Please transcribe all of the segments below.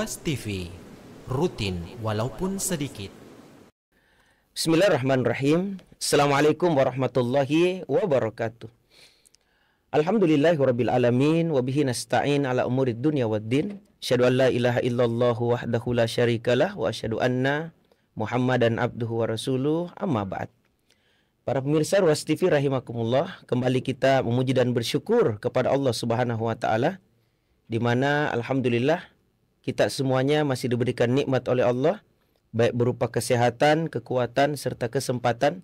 Ruas TV, rutin walaupun sedikit. Bismillahirrahmanirrahim. Assalamualaikum warahmatullahi wabarakatuh. Alhamdulillahirabbil alamin wa bihi nasta'in ala umurid dunya waddin. Asyhadu an la ilaha illallah wahdahu la syarikalah wa asyhadu anna Muhammadan abduhu wa rasuluh. Amma ba'd. Para pemirsa Ruas TV rahimakumullah, kembali kita memuji dan bersyukur kepada Allah Subhanahu wa taala, di mana alhamdulillah kita semuanya masih diberikan nikmat oleh Allah, baik berupa kesehatan, kekuatan, serta kesempatan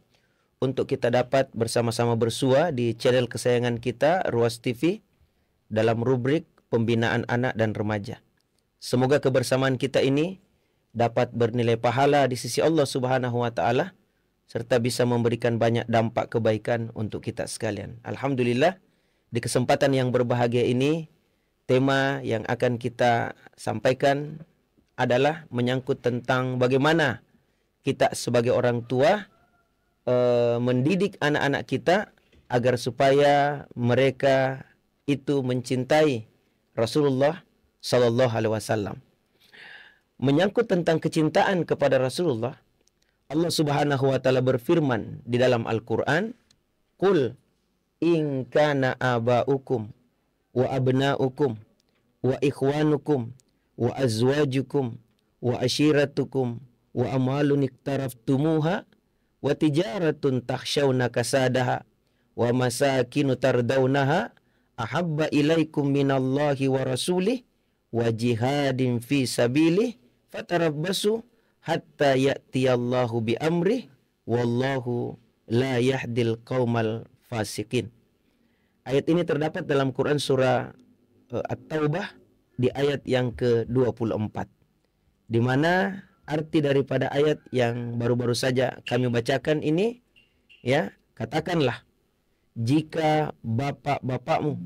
untuk kita dapat bersama-sama bersua di channel kesayangan kita, Ruas TV, dalam rubrik pembinaan anak dan remaja. Semoga kebersamaan kita ini dapat bernilai pahala di sisi Allah Subhanahu wa taala, serta bisa memberikan banyak dampak kebaikan untuk kita sekalian. Alhamdulillah, di kesempatan yang berbahagia ini, tema yang akan kita sampaikan adalah menyangkut tentang bagaimana kita sebagai orang tua mendidik anak-anak kita agar supaya mereka itu mencintai Rasulullah Sallallahu Alaihi Wasallam. Menyangkut tentang kecintaan kepada Rasulullah, Allah Subhanahu wa taala berfirman di dalam Al-Qur'an, "Qul in kana aba'ukum wa abna'ukum wa ikhwanukum wa azwajukum wa ashiratukum wa amwalun iktaraftumuha wa tijaratun takhshawna kasadaha wa masakinu tardawnaha ahabba ilaikum minallahi wa rasulih wa jihadin fi sabilih fatarabbasu hatta ya'tiyallahu bi amrih wallahu la yahdil qaumal fasikin." Ayat ini terdapat dalam Quran surah At-Taubah di ayat yang ke-24. Di mana arti daripada ayat yang baru-baru saja kami bacakan ini, ya, katakanlah, jika bapak-bapakmu,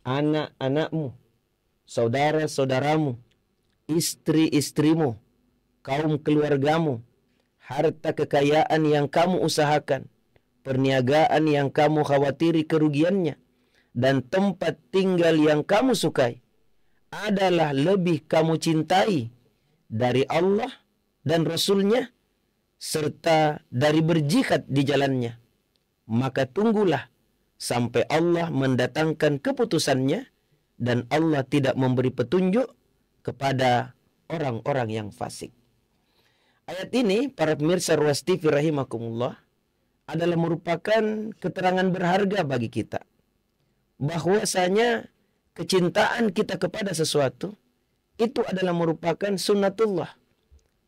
anak-anakmu, saudara-saudaramu, istri-istrimu, kaum keluargamu, harta kekayaan yang kamu usahakan, perniagaan yang kamu khawatiri kerugiannya, dan tempat tinggal yang kamu sukai adalah lebih kamu cintai dari Allah dan Rasulnya, serta dari berjihad di jalannya, maka tunggulah sampai Allah mendatangkan keputusannya, dan Allah tidak memberi petunjuk kepada orang-orang yang fasik. Ayat ini, para pemirsa Ruas TV rahimakumullah, adalah merupakan keterangan berharga bagi kita, bahwasanya kecintaan kita kepada sesuatu itu adalah merupakan sunnatullah.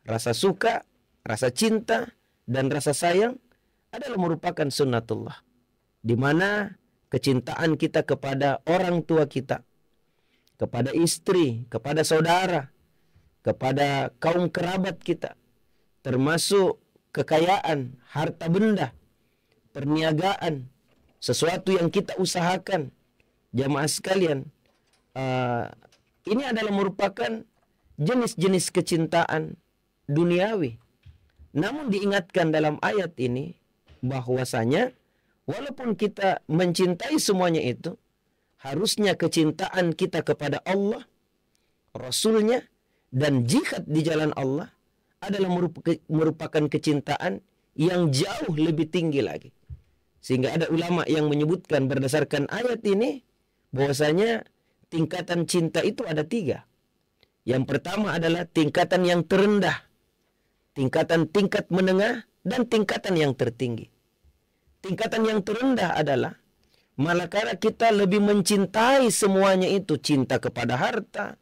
Rasa suka, rasa cinta, dan rasa sayang adalah merupakan sunnatullah, di mana kecintaan kita kepada orang tua kita, kepada istri, kepada saudara, kepada kaum kerabat kita, termasuk kekayaan, harta benda, perniagaan, sesuatu yang kita usahakan, jamaah sekalian, ini adalah merupakan jenis-jenis kecintaan duniawi. Namun diingatkan dalam ayat ini bahwasanya walaupun kita mencintai semuanya itu, harusnya kecintaan kita kepada Allah, Rasulnya, dan jihad di jalan Allah adalah merupakan kecintaan yang jauh lebih tinggi lagi. Sehingga ada ulama yang menyebutkan berdasarkan ayat ini bahwasanya tingkatan cinta itu ada 3. Yang pertama adalah tingkatan yang terendah, tingkat menengah, dan tingkatan yang tertinggi. Tingkatan yang terendah adalah manakala kita lebih mencintai semuanya itu, cinta kepada harta,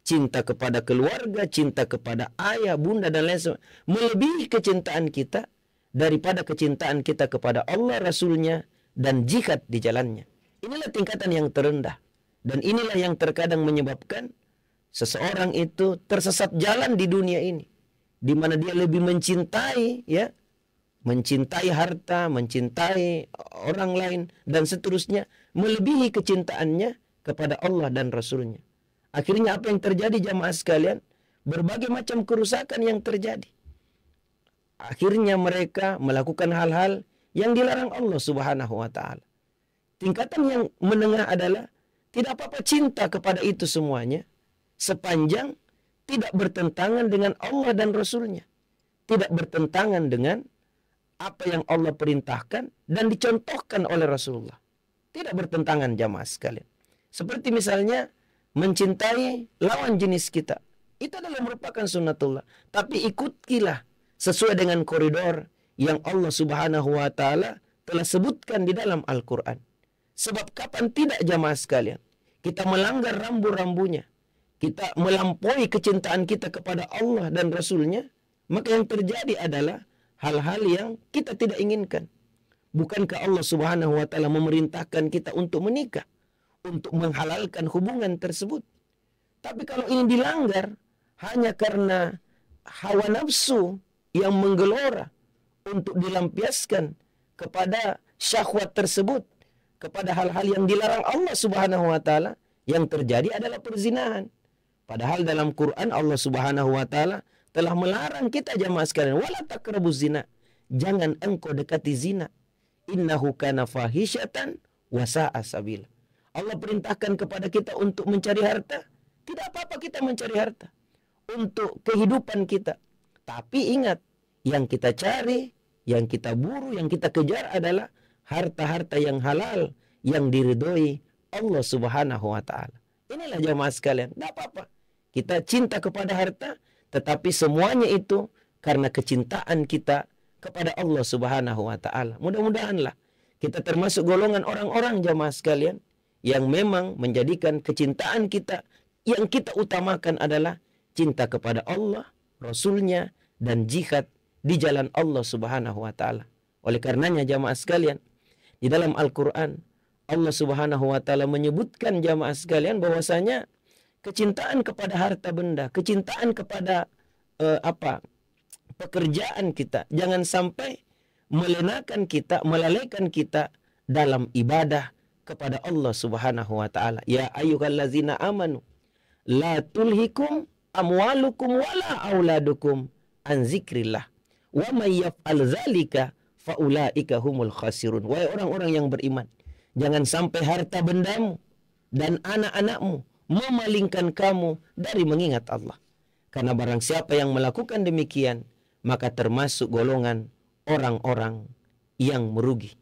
cinta kepada keluarga, cinta kepada ayah, bunda, dan lain sebagainya, melebihi kecintaan kita daripada kecintaan kita kepada Allah, Rasulnya, dan jihad di jalannya. Inilah tingkatan yang terendah. Dan inilah yang terkadang menyebabkan seseorang itu tersesat jalan di dunia ini, di mana dia lebih mencintai, ya, mencintai harta, mencintai orang lain, dan seterusnya, melebihi kecintaannya kepada Allah dan Rasulnya. Akhirnya apa yang terjadi, jamaah sekalian? Berbagai macam kerusakan yang terjadi. Akhirnya mereka melakukan hal-hal yang dilarang Allah Subhanahu wa taala. Tingkatan yang menengah adalah tidak apa-apa cinta kepada itu semuanya, sepanjang tidak bertentangan dengan Allah dan Rasulnya. Tidak bertentangan dengan apa yang Allah perintahkan dan dicontohkan oleh Rasulullah. Tidak bertentangan jamaah sekalian. Seperti misalnya mencintai lawan jenis kita. Itu adalah merupakan sunnatullah. Tapi ikutilah sesuai dengan koridor yang Allah Subhanahu wa taala telah sebutkan di dalam Al-Quran. Sebab kapan tidak jamaah sekalian kita melanggar rambu-rambunya, kita melampaui kecintaan kita kepada Allah dan Rasulnya, maka yang terjadi adalah hal-hal yang kita tidak inginkan. Bukankah Allah Subhanahu wa taala memerintahkan kita untuk menikah, untuk menghalalkan hubungan tersebut? Tapi kalau ini dilanggar hanya karena hawa nafsu yang menggelora untuk dilampiaskan kepada syahwat tersebut, kepada hal-hal yang dilarang Allah Subhanahu wa taala, yang terjadi adalah perzinahan. Padahal dalam Quran Allah Subhanahu wa taala telah melarang kita jamaah sekalian, wala taqrabuz zina. Jangan engkau dekati zina. Innahu kana fahisyatan wa sa'a sabila. Allah perintahkan kepada kita untuk mencari harta. Tidak apa-apa kita mencari harta untuk kehidupan kita. Tapi ingat, yang kita cari, yang kita buru, yang kita kejar adalah harta-harta yang halal, yang diridhoi Allah Subhanahu wa taala. Inilah jamaah sekalian, tidak apa-apa kita cinta kepada harta, tetapi semuanya itu karena kecintaan kita kepada Allah Subhanahu wa taala. Mudah-mudahanlah kita termasuk golongan orang-orang jamaah sekalian yang memang menjadikan kecintaan kita yang kita utamakan adalah cinta kepada Allah, Rasulnya, dan jihad di jalan Allah Subhanahu wa taala. Oleh karenanya jamaah sekalian, di dalam Al-Quran Allah Subhanahu wa taala menyebutkan jamaah sekalian bahwasanya kecintaan kepada harta benda, kecintaan kepada pekerjaan kita jangan sampai melenakan kita, melalaikan kita dalam ibadah kepada Allah Subhanahu wa taala. Ya ayyuhallazina amanu la tulhikum amwalukum wala auladukum an zikrillah wa may yaf'al dzalika faulaika humul khasirun. Wahai orang-orang yang beriman, jangan sampai harta bendamu dan anak-anakmu memalingkan kamu dari mengingat Allah. Karena barang siapa yang melakukan demikian, maka termasuk golongan orang-orang yang merugi.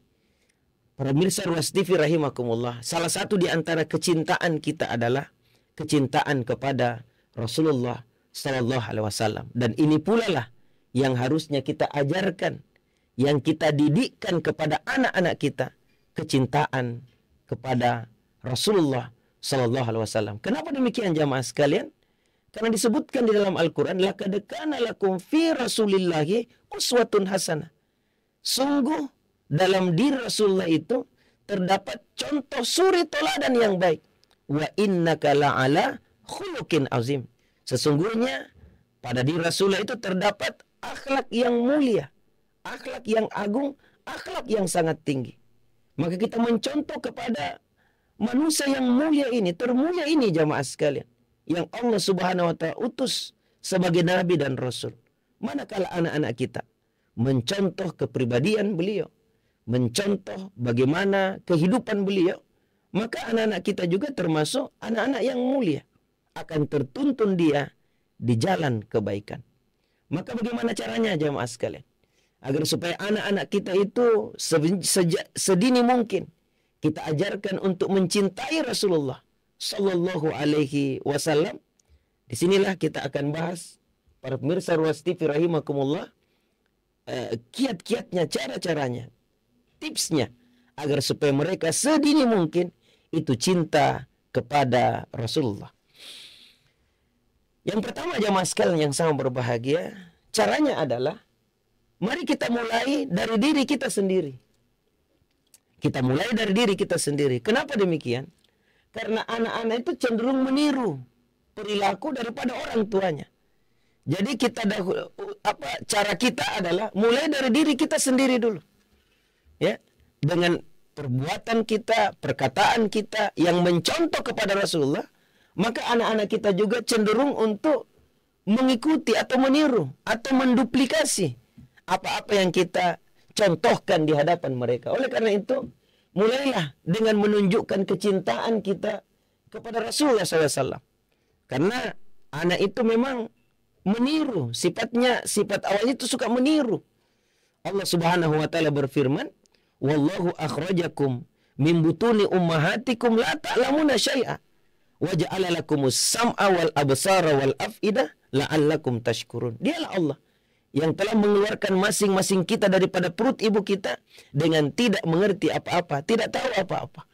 Para pemirsa Ruas TV rahimakumullah, salah satu di antara kecintaan kita adalah kecintaan kepada Rasulullah sallallahu alaihi wasallam, dan ini pula lah yang harusnya kita ajarkan, yang kita didikkan kepada anak-anak kita, kecintaan kepada Rasulullah sallallahu alaihi wasallam. Kenapa demikian jamaah sekalian? Karena disebutkan di dalam Al-Quran, laqad kana lakum fi Rasulillahi uswatun hasanah. Sungguh dalam diri Rasulullah itu terdapat contoh suri teladan yang baik. Wa innaka la'ala khuluqin azim. Sesungguhnya pada diri Rasulullah itu terdapat akhlak yang mulia, akhlak yang agung, akhlak yang sangat tinggi. Maka kita mencontoh kepada manusia yang mulia ini, termulia ini jamaah sekalian, yang Allah Subhanahu wa taala utus sebagai nabi dan rasul. Manakala anak-anak kita mencontoh kepribadian beliau, mencontoh bagaimana kehidupan beliau, maka anak-anak kita juga termasuk anak-anak yang mulia, akan tertuntun dia di jalan kebaikan. Maka bagaimana caranya jamaah sekalian? Agar supaya anak-anak kita itu sejak sedini mungkin kita ajarkan untuk mencintai Rasulullah sallallahu alaihi wasallam. Disinilah kita akan bahas, para pemirsa Ruas TV rahimakumullah, kiat-kiatnya, cara-caranya, tipsnya, agar supaya mereka sedini mungkin itu cinta kepada Rasulullah. Yang pertama jamaah sekalian yang sama berbahagia, caranya adalah mari kita mulai dari diri kita sendiri. Kita mulai dari diri kita sendiri. Kenapa demikian? Karena anak-anak itu cenderung meniru perilaku daripada orang tuanya. Jadi cara kita adalah mulai dari diri kita sendiri dulu. Ya, dengan perbuatan kita, perkataan kita yang mencontoh kepada Rasulullah, maka anak-anak kita juga cenderung untuk mengikuti atau meniru atau menduplikasi apa-apa yang kita contohkan di hadapan mereka. Oleh karena itu, mulailah dengan menunjukkan kecintaan kita kepada Rasulullah SAW. Karena Anak itu memang meniru, sifat awalnya itu suka meniru. Allah Subhanahu wa taala berfirman, "Wallahu akhrajakum min butuni ummahatikum la ta'lamuna syai'a wa ja'ala lakumus sam'a wal absara wal af'idah la'allakum tashkurun." Dialah Allah yang telah mengeluarkan masing-masing kita daripada perut ibu kita dengan tidak mengerti apa-apa, tidak tahu apa-apa.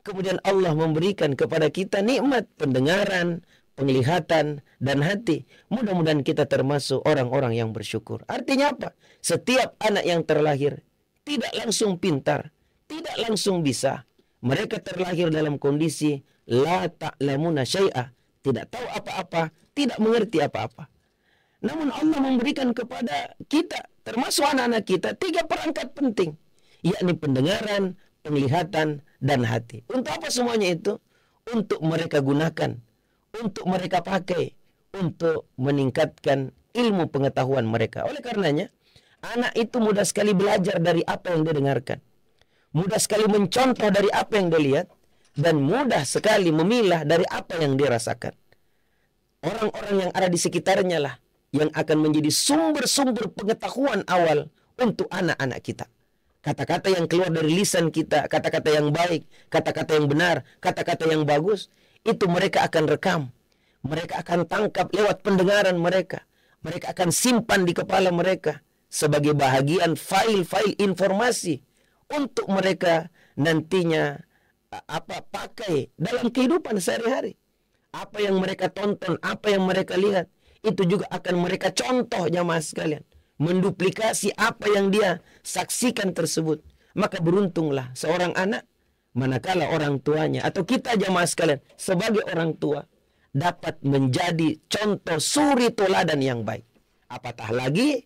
Kemudian Allah memberikan kepada kita nikmat pendengaran, penglihatan, dan hati. Mudah-mudahan kita termasuk orang-orang yang bersyukur. Artinya apa? Setiap anak yang terlahir tidak langsung pintar, tidak langsung bisa. Mereka terlahir dalam kondisi la ta'lamuna syai'a, tidak tahu apa-apa, tidak mengerti apa-apa. Namun Allah memberikan kepada kita, termasuk anak-anak kita, 3 perangkat penting, yakni pendengaran, penglihatan, dan hati. Untuk apa semuanya itu? Untuk mereka gunakan, untuk mereka pakai, untuk meningkatkan ilmu pengetahuan mereka. Oleh karenanya, anak itu mudah sekali belajar dari apa yang dia dengarkan, mudah sekali mencontoh dari apa yang dia lihat, dan mudah sekali memilah dari apa yang dia rasakan. Orang-orang yang ada di sekitarnya lah yang akan menjadi sumber-sumber pengetahuan awal untuk anak-anak kita. Kata-kata yang keluar dari lisan kita, kata-kata yang baik, kata-kata yang benar, kata-kata yang bagus, itu mereka akan rekam. Mereka akan tangkap lewat pendengaran mereka. Mereka akan simpan di kepala mereka sebagai bahagian file-file informasi untuk mereka nantinya pakai dalam kehidupan sehari-hari. Apa yang mereka tonton, apa yang mereka lihat, itu juga akan mereka contoh jamaah sekalian, menduplikasi apa yang dia saksikan tersebut. Maka beruntunglah seorang anak manakala orang tuanya atau kita jamaah sekalian sebagai orang tua dapat menjadi contoh suri teladan yang baik. Apatah lagi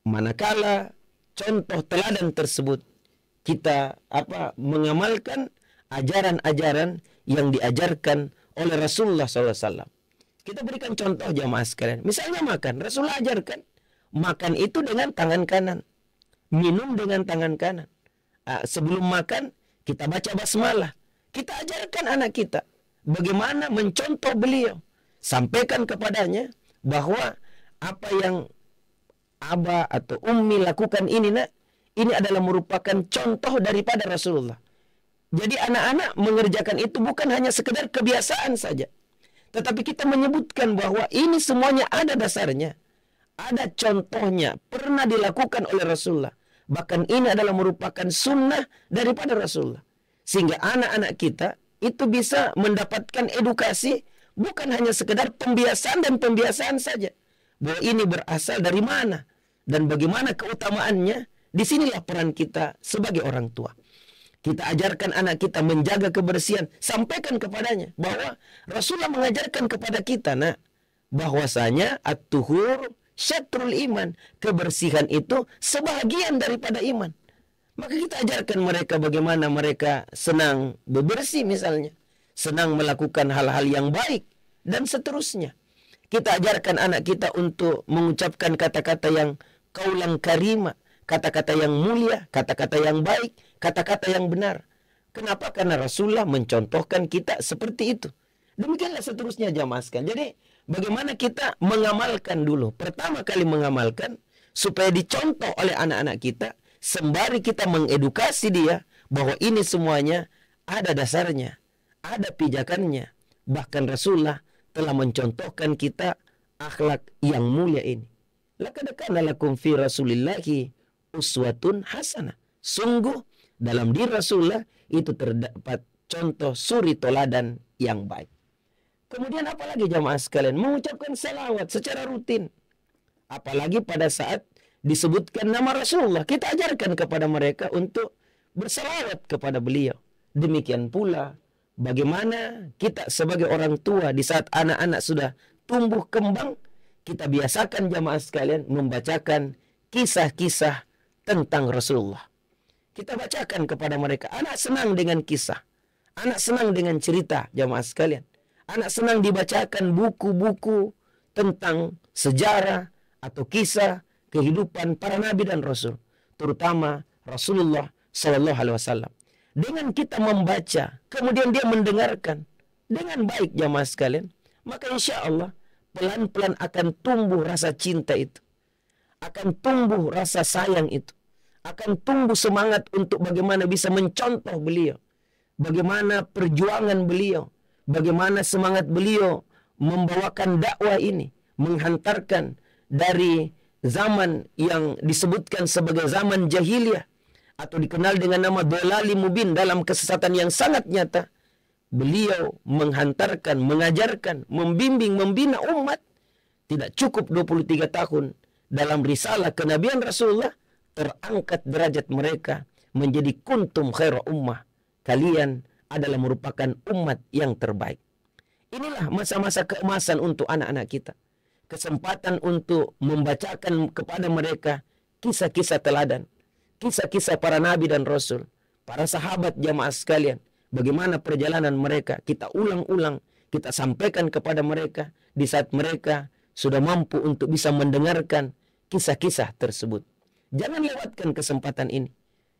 manakala contoh teladan tersebut kita mengamalkan ajaran-ajaran yang diajarkan oleh Rasulullah SAW. Kita berikan contoh jamaah sekalian. Misalnya makan, Rasulullah ajarkan makan itu dengan tangan kanan, minum dengan tangan kanan. Sebelum makan kita baca basmalah. Kita ajarkan anak kita bagaimana mencontoh beliau. Sampaikan kepadanya bahwa apa yang Aba atau Ummi lakukan ini adalah merupakan contoh daripada Rasulullah. Jadi anak-anak mengerjakan itu bukan hanya sekedar kebiasaan saja, tetapi kita menyebutkan bahwa ini semuanya ada dasarnya, ada contohnya, pernah dilakukan oleh Rasulullah. Bahkan ini adalah merupakan sunnah daripada Rasulullah. Sehingga anak-anak kita itu bisa mendapatkan edukasi bukan hanya sekedar pembiasaan dan pembiasaan saja. Bahwa ini berasal dari mana dan bagaimana keutamaannya. Disinilah peran kita sebagai orang tua. Kita ajarkan anak kita menjaga kebersihan. Sampaikan kepadanya bahwa Rasulullah mengajarkan kepada kita bahwasanya at-tuhur syatrul iman. Kebersihan itu sebahagian daripada iman. Maka kita ajarkan mereka bagaimana mereka senang bebersih misalnya. Senang melakukan hal-hal yang baik. Dan seterusnya. Kita ajarkan anak kita untuk mengucapkan kata-kata yang qaulan karima. Kata-kata yang mulia, kata-kata yang baik, kata-kata yang benar. Kenapa? Karena Rasulullah mencontohkan kita seperti itu. Demikianlah seterusnya jamaah sekalian. Jadi bagaimana kita mengamalkan dulu. Pertama kali mengamalkan supaya dicontoh oleh anak-anak kita. Sembari kita mengedukasi dia bahwa ini semuanya ada dasarnya, ada pijakannya. Bahkan Rasulullah telah mencontohkan kita akhlak yang mulia ini. Laqad kana lakum fi Rasulillahi uswatun hasanah. Sungguh dalam diri Rasulullah itu terdapat contoh suri teladan yang baik. Kemudian apalagi jamaah sekalian, mengucapkan salawat secara rutin. Apalagi pada saat disebutkan nama Rasulullah, kita ajarkan kepada mereka untuk bersalawat kepada beliau. Demikian pula bagaimana kita sebagai orang tua di saat anak-anak sudah tumbuh kembang, kita biasakan jamaah sekalian membacakan kisah-kisah tentang Rasulullah. Kita bacakan kepada mereka. Anak senang dengan kisah. Anak senang dengan cerita jamaah sekalian. Anak senang dibacakan buku-buku tentang sejarah atau kisah kehidupan para nabi dan rasul, terutama Rasulullah sallallahu alaihi wasallam. Dengan kita membaca, kemudian dia mendengarkan dengan baik jamaah sekalian, maka insya Allah pelan-pelan akan tumbuh rasa cinta itu. Akan tumbuh rasa sayang itu. Akan tumbuh semangat untuk bagaimana bisa mencontoh beliau. Bagaimana perjuangan beliau. Bagaimana semangat beliau membawakan dakwah ini. Menghantarkan dari zaman yang disebutkan sebagai zaman jahiliyah. Atau dikenal dengan nama Dhalali Mubin, dalam kesesatan yang sangat nyata. Beliau menghantarkan, mengajarkan, membimbing, membina umat. Tidak cukup 23 tahun dalam risalah kenabian Rasulullah, terangkat derajat mereka menjadi kuntum khaira ummah. Kalian adalah merupakan umat yang terbaik. Inilah masa-masa keemasan untuk anak-anak kita. Kesempatan untuk membacakan kepada mereka kisah-kisah teladan. Kisah-kisah para nabi dan rasul. Para sahabat jamaah sekalian. Bagaimana perjalanan mereka. Kita ulang-ulang. Kita sampaikan kepada mereka. Di saat mereka sudah mampu untuk bisa mendengarkan kisah-kisah tersebut. Jangan lewatkan kesempatan ini.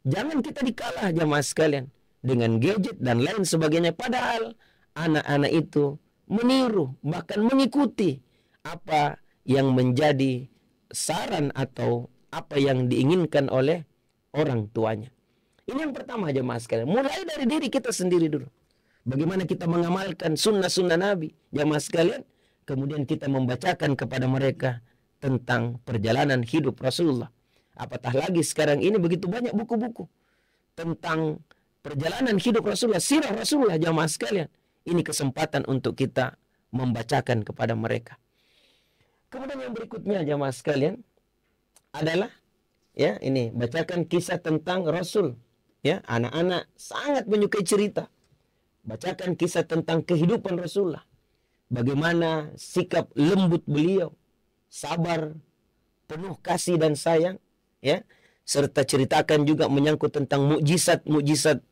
Jangan kita dikalah jamaah sekalian. Dengan gadget dan lain sebagainya. Padahal anak-anak itu meniru. Bahkan mengikuti apa yang menjadi saran atau apa yang diinginkan oleh orang tuanya. Ini yang pertama jemaah sekalian. Mulai dari diri kita sendiri dulu. Bagaimana kita mengamalkan sunnah-sunnah Nabi jemaah sekalian. Kemudian kita membacakan kepada mereka tentang perjalanan hidup Rasulullah. Apatah lagi sekarang ini begitu banyak buku-buku tentang perjalanan hidup Rasulullah, sirah Rasulullah jemaah sekalian. Ini kesempatan untuk kita membacakan kepada mereka. Kemudian yang berikutnya jemaah sekalian adalah ya ini bacakan kisah tentang Rasul. Ya, anak-anak sangat menyukai cerita. Bacakan kisah tentang kehidupan Rasulullah. Bagaimana sikap lembut beliau, sabar, penuh kasih dan sayang, ya. Serta ceritakan juga menyangkut tentang mukjizat-mukjizat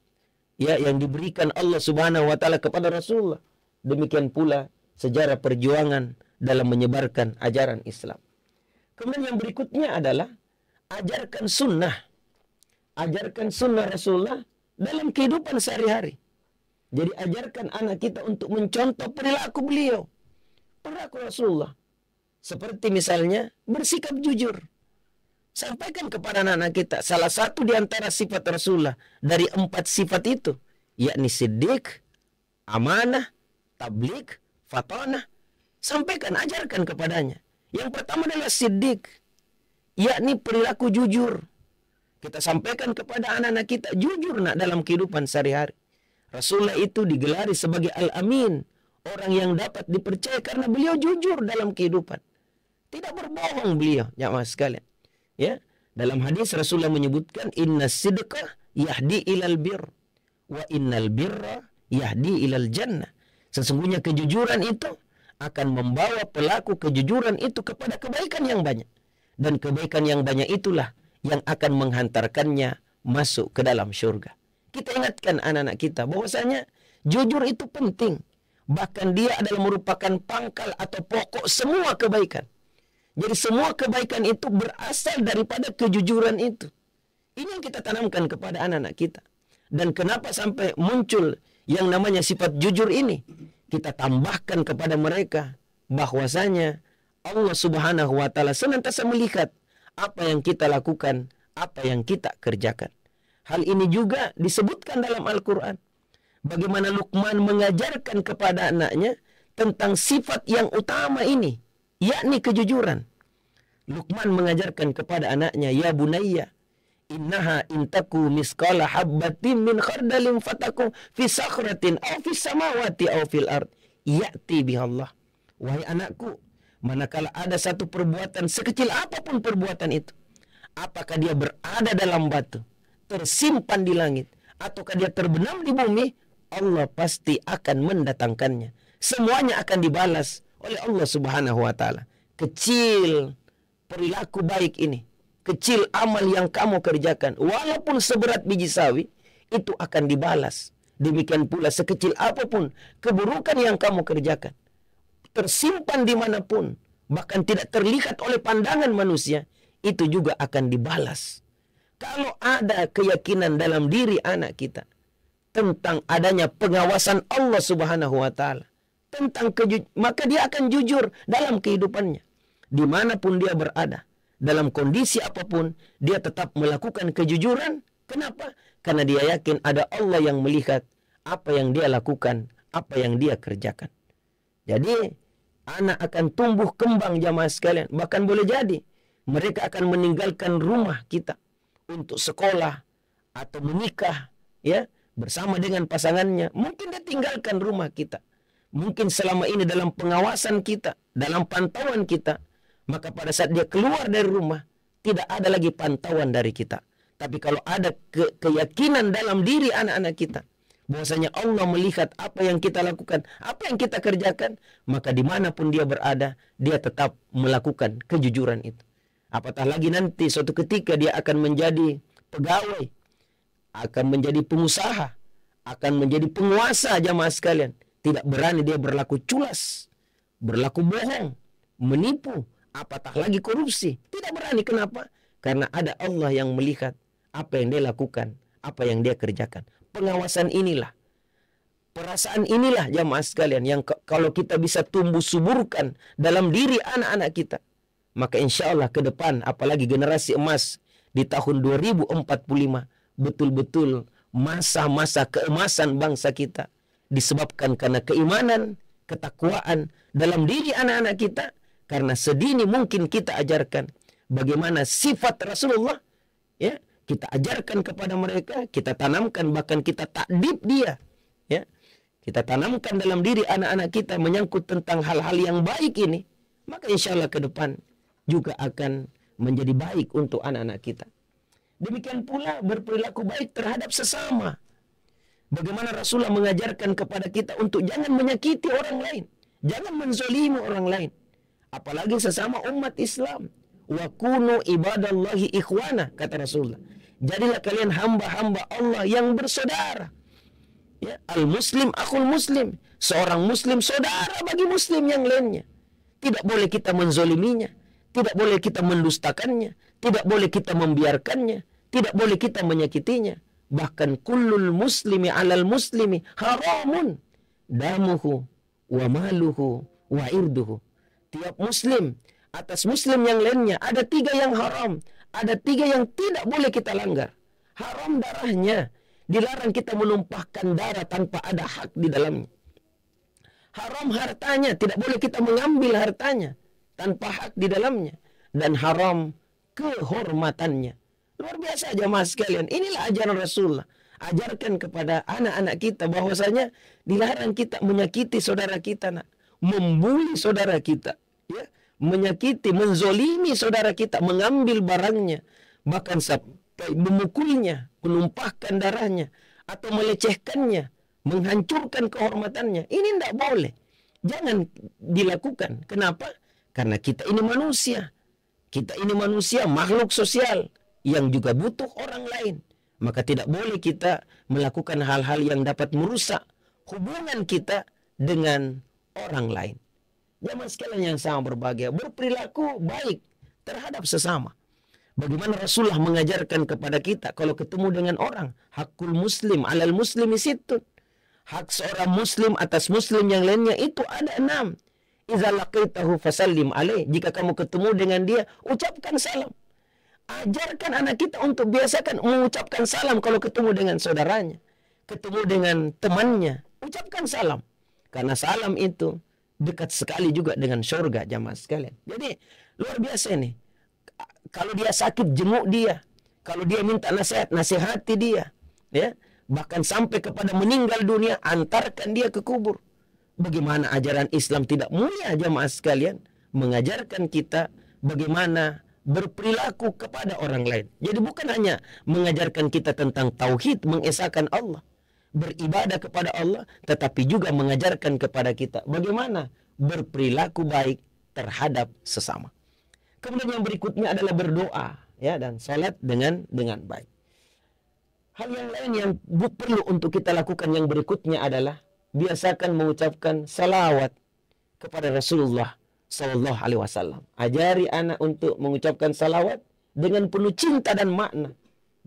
ya yang diberikan Allah Subhanahu wa taala kepada Rasulullah. Demikian pula sejarah perjuangan dalam menyebarkan ajaran Islam. Kemudian yang berikutnya adalah ajarkan sunnah. Ajarkan sunnah Rasulullah dalam kehidupan sehari-hari. Jadi ajarkan anak kita untuk mencontoh perilaku beliau. Perilaku Rasulullah. Seperti misalnya bersikap jujur. Sampaikan kepada anak-anak kita salah satu di antara sifat Rasulullah dari 4 sifat itu. Yakni siddiq, amanah, tabligh, fatanah. Sampaikan, ajarkan kepadanya. Yang pertama adalah siddiq, yakni perilaku jujur. Kita sampaikan kepada anak-anak kita, jujur nak dalam kehidupan sehari-hari. Rasulullah itu digelari sebagai Al-Amin, orang yang dapat dipercaya karena beliau jujur dalam kehidupan. Tidak berbohong beliau, jamaah sekalian. Ya, dalam hadis Rasulullah menyebutkan inna sidqa yahdi ilal bir wa innal birra yahdi ilal jannah. Sesungguhnya kejujuran itu akan membawa pelaku kejujuran itu kepada kebaikan yang banyak. Dan kebaikan yang banyak itulah yang akan menghantarkannya masuk ke dalam syurga. Kita ingatkan anak-anak kita bahwasanya jujur itu penting. Bahkan dia adalah merupakan pangkal atau pokok semua kebaikan. Jadi semua kebaikan itu berasal daripada kejujuran itu. Ini yang kita tanamkan kepada anak-anak kita. Dan kenapa sampai muncul yang namanya sifat jujur ini? Kita tambahkan kepada mereka bahwasanya Allah Subhanahu wa taala senantiasa melihat apa yang kita lakukan, apa yang kita kerjakan. Hal ini juga disebutkan dalam Al-Quran. Bagaimana Luqman mengajarkan kepada anaknya tentang sifat yang utama ini, yakni kejujuran. Luqman mengajarkan kepada anaknya, ya bunayya, innaha intaku misqala habbatin min khardalin fataku fi sakhratin aw fi samawati aw fil ard ya'ti bihallah. Wahai anakku, manakala ada satu perbuatan sekecil apapun perbuatan itu, apakah dia berada dalam batu, tersimpan di langit, ataukah dia terbenam di bumi, Allah pasti akan mendatangkannya. Semuanya akan dibalas oleh Allah Subhanahu wa taala. Kecil perilaku baik ini, kecil amal yang kamu kerjakan, walaupun seberat biji sawi, itu akan dibalas. Demikian pula sekecil apapun keburukan yang kamu kerjakan, tersimpan dimanapun, bahkan tidak terlihat oleh pandangan manusia, itu juga akan dibalas. Kalau ada keyakinan dalam diri anak kita tentang adanya pengawasan Allah Subhanahu wa taala, tentang maka dia akan jujur dalam kehidupannya. Dimanapun dia berada, dalam kondisi apapun, dia tetap melakukan kejujuran. Kenapa? Karena dia yakin ada Allah yang melihat apa yang dia lakukan, apa yang dia kerjakan. Jadi, anak akan tumbuh kembang jamaah sekalian. Bahkan boleh jadi, mereka akan meninggalkan rumah kita untuk sekolah atau menikah, ya, bersama dengan pasangannya. Mungkin dia tinggalkan rumah kita. Mungkin selama ini dalam pengawasan kita, dalam pantauan kita. Maka pada saat dia keluar dari rumah, tidak ada lagi pantauan dari kita. Tapi kalau ada keyakinan dalam diri anak-anak kita, bahwasanya Allah melihat apa yang kita lakukan, apa yang kita kerjakan, maka dimanapun dia berada, dia tetap melakukan kejujuran itu. Apatah lagi nanti suatu ketika dia akan menjadi pegawai, akan menjadi pengusaha, akan menjadi penguasa jamaah sekalian. Tidak berani dia berlaku culas, berlaku bohong, menipu, apatah lagi korupsi. Tidak berani. Kenapa? Karena ada Allah yang melihat apa yang dia lakukan, apa yang dia kerjakan. Pengawasan inilah, perasaan inilah jamaah sekalian yang kalau kita bisa tumbuh suburkan dalam diri anak-anak kita, maka insya Allah ke depan, apalagi generasi emas di tahun 2045, betul-betul masa-masa keemasan bangsa kita disebabkan karena keimanan, ketakwaan dalam diri anak-anak kita. Karena sedini mungkin kita ajarkan bagaimana sifat Rasulullah, ya, kita ajarkan kepada mereka, kita tanamkan, bahkan kita takdib dia, ya, kita tanamkan dalam diri anak-anak kita menyangkut tentang hal-hal yang baik ini, maka insya Allah ke depan juga akan menjadi baik untuk anak-anak kita. Demikian pula berperilaku baik terhadap sesama. Bagaimana Rasulullah mengajarkan kepada kita untuk jangan menyakiti orang lain, jangan menzalimi orang lain, apalagi sesama umat Islam. Wa kunu ibadallahi ikhwana, kata Rasulullah. Jadilah kalian hamba-hamba Allah yang bersaudara. Ya, al-muslim akhul muslim. Seorang muslim saudara bagi muslim yang lainnya. Tidak boleh kita menzoliminya, tidak boleh kita mendustakannya, tidak boleh kita membiarkannya, tidak boleh kita menyakitinya. Bahkan kullul muslimi alal muslimi haramun damuhu wa maluhu wa irduhu. Tiap muslim atas muslim yang lainnya ada 3 yang haram, ada 3 yang tidak boleh kita langgar. Haram darahnya, dilarang kita menumpahkan darah tanpa ada hak di dalamnya. Haram hartanya, tidak boleh kita mengambil hartanya tanpa hak di dalamnya. Dan haram kehormatannya. Luar biasa jamaah sekalian. Inilah ajaran Rasulullah. Ajarkan kepada anak-anak kita bahwasanya dilarang kita menyakiti saudara kita, nak, membuli saudara kita, ya, menyakiti, menzolimi saudara kita, mengambil barangnya, bahkan sampai memukulnya, menumpahkan darahnya, atau melecehkannya, menghancurkan kehormatannya. Ini tidak boleh. Jangan dilakukan. Kenapa? Karena kita ini manusia. Kita ini manusia, makhluk sosial yang juga butuh orang lain. Maka tidak boleh kita melakukan hal-hal yang dapat merusak hubungan kita dengan orang lain. Jamaah sekalian yang sama berbahagia, berperilaku baik terhadap sesama. Bagaimana Rasulullah mengajarkan kepada kita kalau ketemu dengan orang, hakul muslim alal muslimi sittun. Hak seorang muslim atas muslim yang lainnya itu ada 6. Idza laqaitahu fasallim alaih. Jika kamu ketemu dengan dia, ucapkan salam. Ajarkan anak kita untuk biasakan mengucapkan salam kalau ketemu dengan saudaranya, ketemu dengan temannya, ucapkan salam. Karena salam itu dekat sekali juga dengan surga jamaah sekalian. Jadi luar biasa nih. Kalau dia sakit, jenguk dia. Kalau dia minta nasihat, nasihati dia. Ya, bahkan sampai kepada meninggal dunia, antarkan dia ke kubur. Bagaimana ajaran Islam tidak mulia jamaah sekalian, mengajarkan kita bagaimana berperilaku kepada orang lain. Jadi bukan hanya mengajarkan kita tentang tauhid, mengesahkan Allah, beribadah kepada Allah, tetapi juga mengajarkan kepada kita bagaimana berperilaku baik terhadap sesama. Kemudian yang berikutnya adalah berdoa, ya, dan salat dengan baik. Hal yang lain yang perlu untuk kita lakukan yang berikutnya adalah biasakan mengucapkan salawat kepada Rasulullah Sallallahu Alaihi Wasallam. Ajari anak untuk mengucapkan salawat dengan penuh cinta dan makna.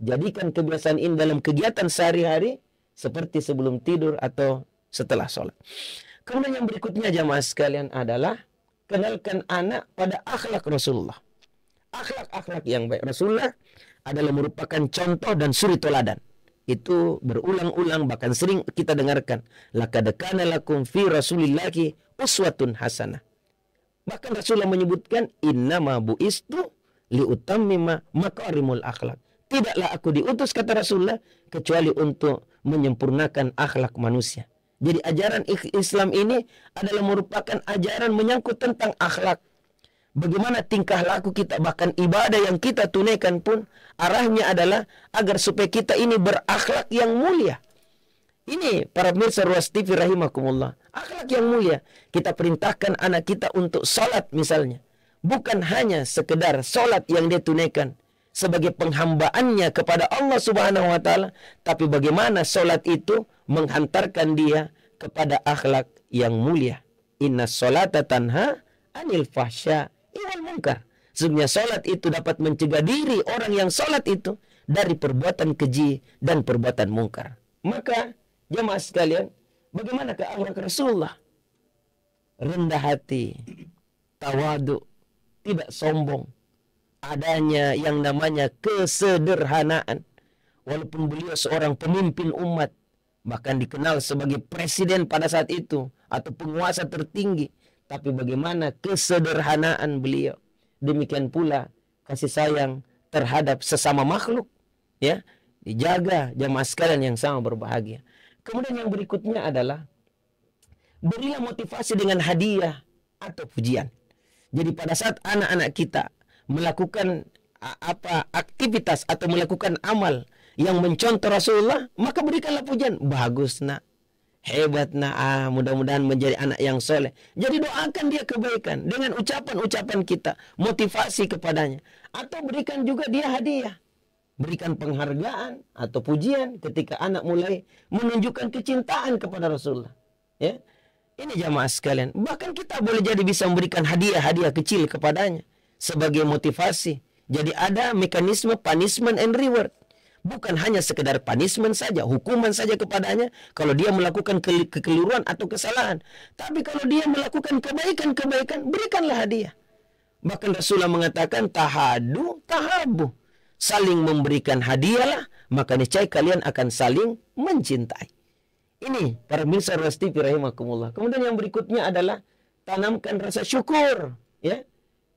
Jadikan kebiasaan ini dalam kegiatan sehari-hari seperti sebelum tidur atau setelah sholat. Kemudian yang berikutnya jamaah sekalian adalah kenalkan anak pada akhlak Rasulullah. Akhlak-akhlak yang baik Rasulullah adalah merupakan contoh dan suri teladan. Itu berulang-ulang bahkan sering kita dengarkan. Laqad kana lakum fi Rasulillahi uswatun hasanah. Bahkan Rasulullah menyebutkan innama buistu liutammima makarimul akhlak. Tidaklah aku diutus kata Rasulullah kecuali untuk menyempurnakan akhlak manusia. Jadi ajaran Islam ini adalah merupakan ajaran menyangkut tentang akhlak. Bagaimana tingkah laku kita, bahkan ibadah yang kita tunaikan pun arahnya adalah agar supaya kita ini berakhlak yang mulia. Ini para pemirsa Ruas TV rahimakumullah. Akhlak yang mulia. Kita perintahkan anak kita untuk sholat misalnya. Bukan hanya sekedar sholat yang dia tunaikan sebagai penghambaannya kepada Allah Subhanahu wa taala, tapi bagaimana sholat itu menghantarkan dia kepada akhlak yang mulia. Inna sholata tanha anil fahsya wal munkar. Sebenarnya sholat itu dapat mencegah diri orang yang sholat itu dari perbuatan keji dan perbuatan mungkar. Maka jemaah sekalian, bagaimana ke akhlak Rasulullah? Rendah hati, tawadu, tidak sombong, adanya yang namanya kesederhanaan. Walaupun beliau seorang pemimpin umat, bahkan dikenal sebagai presiden pada saat itu atau penguasa tertinggi, tapi bagaimana kesederhanaan beliau. Demikian pula kasih sayang terhadap sesama makhluk, ya, dijaga jamaah sekalian yang sama berbahagia. Kemudian yang berikutnya adalah berilah motivasi dengan hadiah atau pujian. Jadi pada saat anak-anak kita melakukan aktivitas atau melakukan amal yang mencontoh Rasulullah, maka berikanlah pujian. Bagus nak, hebat nak, mudah-mudahan menjadi anak yang soleh. Jadi doakan dia kebaikan dengan ucapan-ucapan kita, motivasi kepadanya. Atau berikan juga dia hadiah. Berikan penghargaan atau pujian ketika anak mulai menunjukkan kecintaan kepada Rasulullah. Ya, ini jamaah sekalian. Bahkan kita boleh jadi bisa memberikan hadiah-hadiah kecil kepadanya sebagai motivasi. Jadi ada mekanisme punishment and reward. Bukan hanya sekedar punishment saja, hukuman saja kepadanya kalau dia melakukan kekeliruan atau kesalahan. Tapi kalau dia melakukan kebaikan-kebaikan, berikanlah hadiah. Bahkan Rasulullah mengatakan tahadu tahabu. Saling memberikan hadiahlah, maka niscaya kalian akan saling mencintai. Ini para pemirsa Ruas TV rahimakumullah. Kemudian yang berikutnya adalah tanamkan rasa syukur, ya,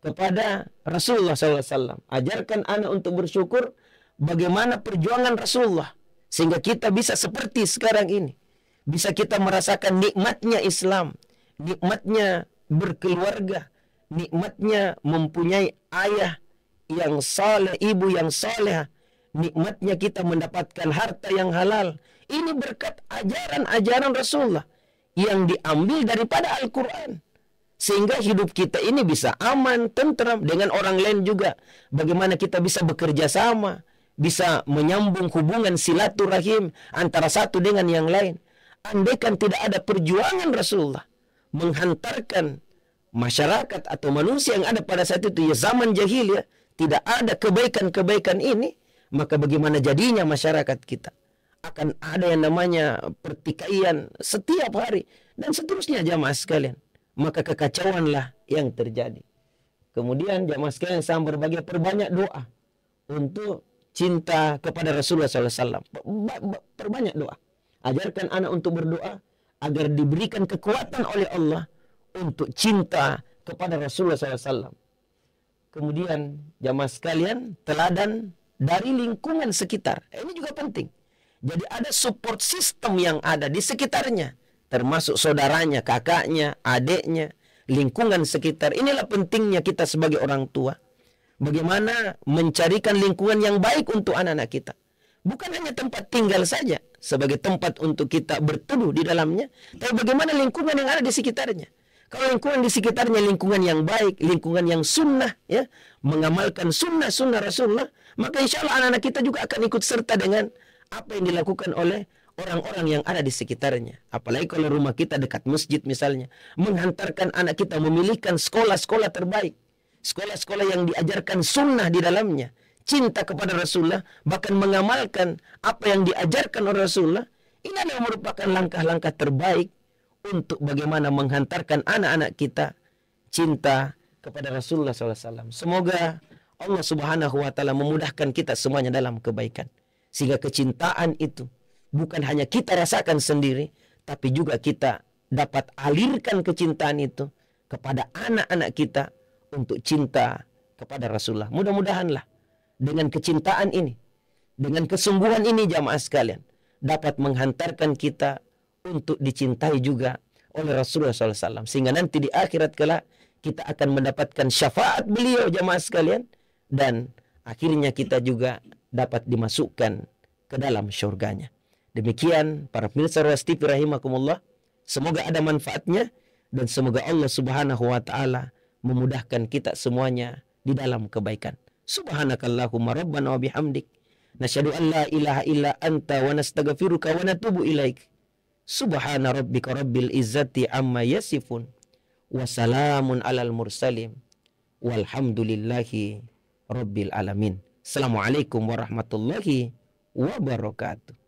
kepada Rasulullah SAW. Ajarkan anak untuk bersyukur bagaimana perjuangan Rasulullah sehingga kita bisa seperti sekarang ini. Bisa kita merasakan nikmatnya Islam, nikmatnya berkeluarga, nikmatnya mempunyai ayah yang saleh, ibu yang saleh, nikmatnya kita mendapatkan harta yang halal. Ini berkat ajaran-ajaran Rasulullah yang diambil daripada Al-Quran. Sehingga hidup kita ini bisa aman, tentram dengan orang lain juga. Bagaimana kita bisa bekerja sama, bisa menyambung hubungan silaturahim antara satu dengan yang lain. Andaikan tidak ada perjuangan Rasulullah menghantarkan masyarakat atau manusia yang ada pada saat itu, ya zaman jahiliyah, tidak ada kebaikan-kebaikan ini, maka bagaimana jadinya masyarakat kita? Akan ada yang namanya pertikaian setiap hari dan seterusnya jamaah sekalian. Maka kekacauanlah yang terjadi. Kemudian jamaah sekalian sama berbagai perbanyak doa untuk cinta kepada Rasulullah SAW. Perbanyak doa. Ajarkan anak untuk berdoa agar diberikan kekuatan oleh Allah untuk cinta kepada Rasulullah SAW. Kemudian jamaah sekalian, teladan dari lingkungan sekitar. Ini juga penting. Jadi ada support system yang ada di sekitarnya, termasuk saudaranya, kakaknya, adiknya, lingkungan sekitar. Inilah pentingnya kita sebagai orang tua. Bagaimana mencarikan lingkungan yang baik untuk anak-anak kita. Bukan hanya tempat tinggal saja sebagai tempat untuk kita berteduh di dalamnya, tapi bagaimana lingkungan yang ada di sekitarnya. Kalau lingkungan di sekitarnya lingkungan yang baik, lingkungan yang sunnah, ya, mengamalkan sunnah-sunnah Rasulullah, maka insya Allah anak-anak kita juga akan ikut serta dengan apa yang dilakukan oleh orang-orang yang ada di sekitarnya. Apalagi kalau rumah kita dekat masjid misalnya, menghantarkan anak kita memilihkan sekolah-sekolah terbaik, sekolah-sekolah yang diajarkan sunnah di dalamnya, cinta kepada Rasulullah, bahkan mengamalkan apa yang diajarkan oleh Rasulullah. Ini adalah merupakan langkah-langkah terbaik untuk bagaimana menghantarkan anak-anak kita cinta kepada Rasulullah SAW. Semoga Allah Subhanahu wa taala memudahkan kita semuanya dalam kebaikan. Sehingga kecintaan itu bukan hanya kita rasakan sendiri, tapi juga kita dapat alirkan kecintaan itu kepada anak-anak kita untuk cinta kepada Rasulullah. Mudah-mudahanlah dengan kecintaan ini, dengan kesungguhan ini jamaah sekalian, dapat menghantarkan kita untuk dicintai juga oleh Rasulullah SAW. Sehingga nanti di akhirat kelak kita akan mendapatkan syafaat beliau jamaah sekalian. Dan akhirnya kita juga dapat dimasukkan ke dalam syurganya. Demikian para pemirsa Ruas TV rahimakumullah. Semoga ada manfaatnya. Dan semoga Allah Subhanahu wa ta'ala memudahkan kita semuanya di dalam kebaikan. Subhanakallahumma rabbana wa bihamdik. Nasyhadu an la ilaha illa anta wa nastaghfiruka wa natubu ilaik. Subhana rabbika rabbil izzati amma yasifun. Wa salamun alal mursalim. Walhamdulillahi rabbil alamin. Assalamualaikum warahmatullahi wabarakatuh.